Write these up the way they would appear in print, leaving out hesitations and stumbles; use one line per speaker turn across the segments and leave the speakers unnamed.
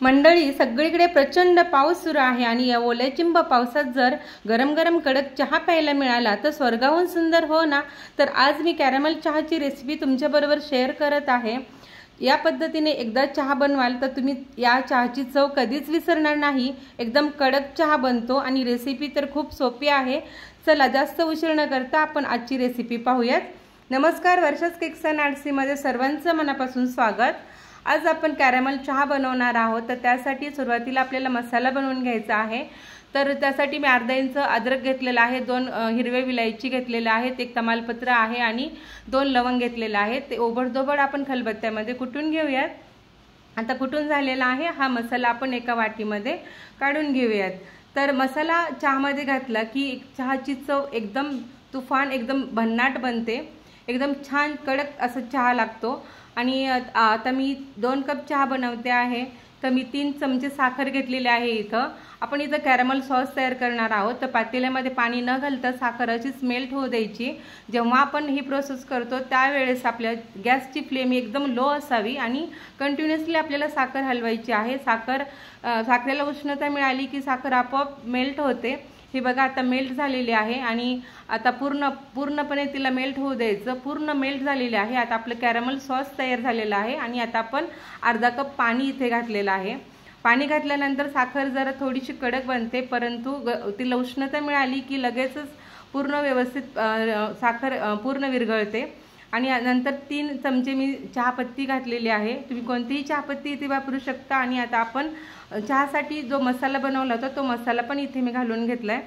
मंडळी, सगळीकडे प्रचंड पाऊस सुरू आहे आणि या ओल्याचिंब पावसात जर गरम गरम कडक चहा प्यायला मिळाला तर स्वर्गाहून सुंदर, हो ना। तर आज मी कॅरमल चहाची रेसिपी तुमच्याबरोबर शेअर करत आहे। या पद्धतीने एकदा चहा बनवाल तर तुम्ही या चहाची चव कधीच विसरणार नाही। एकदम कडक चहा बनतो आणि रेसिपी तर खूप सोपी आहे। चला जास्त उशीर न करता आपण आजची रेसिपी पाहूयात। नमस्कार, वर्षास केक्स अँड आर्ट्स मध्ये सर्वांचं मनापासून स्वागत। आज आपण कॅरमल चहा बनवणार आहोत। तर त्यासाठी सुरुवातीला आपल्याला मसाला बनवून घ्यायचा आहे। तर त्यासाठी मी अर्धा इंच अद्रक घेतलेला आहे, 2 हिरवे विलायची घेतलेले आहेत, 1 तमालपत्र आहे आणि 2 लवंग घेतलेले आहेत। ते ओबडधोबड आपण खलबत्त्यामध्ये कुटून घेऊयात। आता कुटून झालेला आहे हा मसाला आपण एका वाटीमध्ये काढून घेऊयात। तर मसाला चहामध्ये घातला की चहाची चव एकदम तुफान, एकदम भन्नाट बनते, एकदम छान कडक असा चहा लागतो। आणि आता मी 2 कप चहा बनवते आहे। तर मी 3 चमचे साखर घेतलेली आहे। इथं आपण कॅरमल सॉस तयार करणार आहोत। तर पातेल्यामध्ये पाणी न घालता साखर अशीच मेल्ट होऊ द्यायची। जेव्हा आपण ही प्रोसेस करतो त्यावेळेस आपल्या गॅसची फ्लेम एकदम लो असावी आणि कंटिन्युअसली आपल्याला साखर हलवायची आहे। साखरेला उष्णता मिळाली की साखर आपोआप मेल्ट होते। हे बघा आता मेल्ट झालेली आहे आणि आता पूर्णपणे तिला मेल्ट होऊ द्यायचं। पूर्ण मेल्ट झालेली आहे। आता आपलं कॅरमल सॉस तयार झालेला आहे आणि आता आपण अर्धा कप पाणी इथे घातलेलं आहे। पाणी घातल्यानंतर साखर जरा थोडीशी कडक बनते, परंतु तिला उष्णता मिळाली की लगेचच पूर्ण व्यवस्थित साखर पूर्ण विरघळते। आणि नंतर 3 चमचे मी चहापत्ती घातलेली आहे। तुम्ही कोणतीही चहापत्ती इथे वापरू शकता। आणि आता आपण चहासाठी जो मसाला बनवला होता तो मसाला पण इथे मी घालून घेतलाय।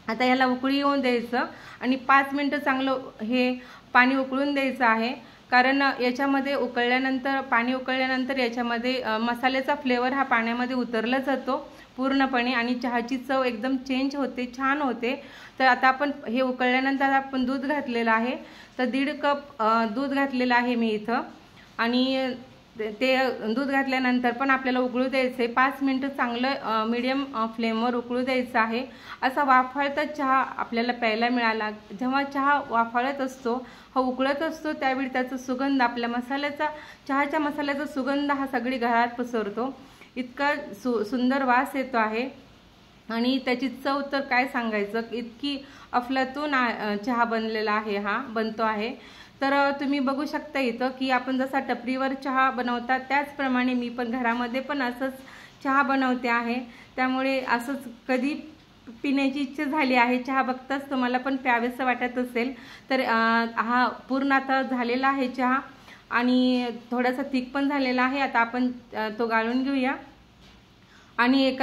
आता याला उकळी येऊन द्यायचं आणि 5 मिनिटं चांगलं हे पाणी उकळून द्यायचं आहे। कारण याच्यामध्ये पाणी उकळल्यानंतर याच्यामध्ये मसाल्याचा फ्लेवर हा पाण्यामध्ये उतरला जातो पूर्णपणे आणि चहाची चव एकदम चेंज होते, छान होते। तर आता आपण हे उकळल्यानंतर आपण दूध घातलेलं आहे। तर 1.5 कप दूध घातलेलं आहे मी इथं आणि ते दूध घातल्यानंतर पण आपल्याला उकळू द्यायचे। 5 मिनिटं चांगलं मीडियम फ्लेमवर उकळू द्यायचं आहे। असा वाफाळता चहा आपल्याला प्यायला मिळाला। जेव्हा चहा वाफाळत असतो, हा उकळत असतो, त्यावेळी त्याचा सुगंध आपल्या चहाच्या मसाल्याचा सुगंध हा सगळी घरात पसरतो। इतका सुंदर वास येतो आहे आणि त्याची चव तर काय सांगायचं, इतकी अफलातून चहा बनतो आहे। तर तुम्ही बघू शकता इथं की आपण जसा टपरीवर चहा बनवता त्याचप्रमाणे मी पण घरामध्ये पण असंच चहा बनवते आहे। त्यामुळे असंच कधी पिण्याची इच्छा झाली आहे, चहा बघताच तुम्हाला पण प्यावेसं वाटत असेल। तर हा पूर्ण आता झालेला आहे चहा आणि थोडासा थिक पण झालेला आहे। आता आपण तो गाळून घेऊया आणि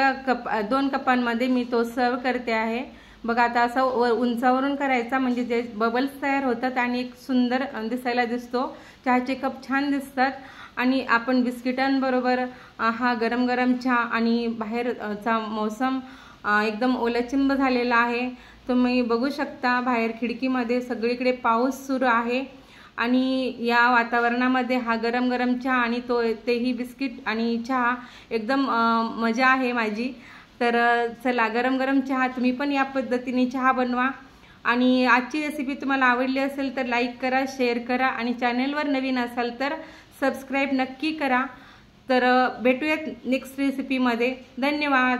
2 कपांमध्ये मी तो सर्व करते आहे। बघा आता असं उंचावरून करायचा, म्हणजे जे बबल्स तयार होतात आणि एक सुंदर दिसायला दिसतो, चहाचे कप छान दिसतात। आणि आपण बिस्किटांबरोबर हा गरम गरम चहा आणि बाहेरचा मौसम एकदम ओलाचिंब झालेला आहे। तुम्ही बघू शकता बाहेर खिडकीमध्ये सगळीकडे पाऊस सुरू आहे आणि या वातावरणामध्ये हा गरम गरम चहा आणि तेही बिस्किट आणि चहा एकदम मजा आहे माझी। तर चला, गरम गरम चहा तुम्ही पण या पद्धतीने चहा बनवा। आणि आजची रेसिपी तुम्हाला आवडली असेल तर लाईक करा, शेअर करा आणि चॅनलवर नवीन असाल तर सबस्क्राईब नक्की करा। तर भेटूयात नेक्स्ट रेसिपीमध्ये। धन्यवाद।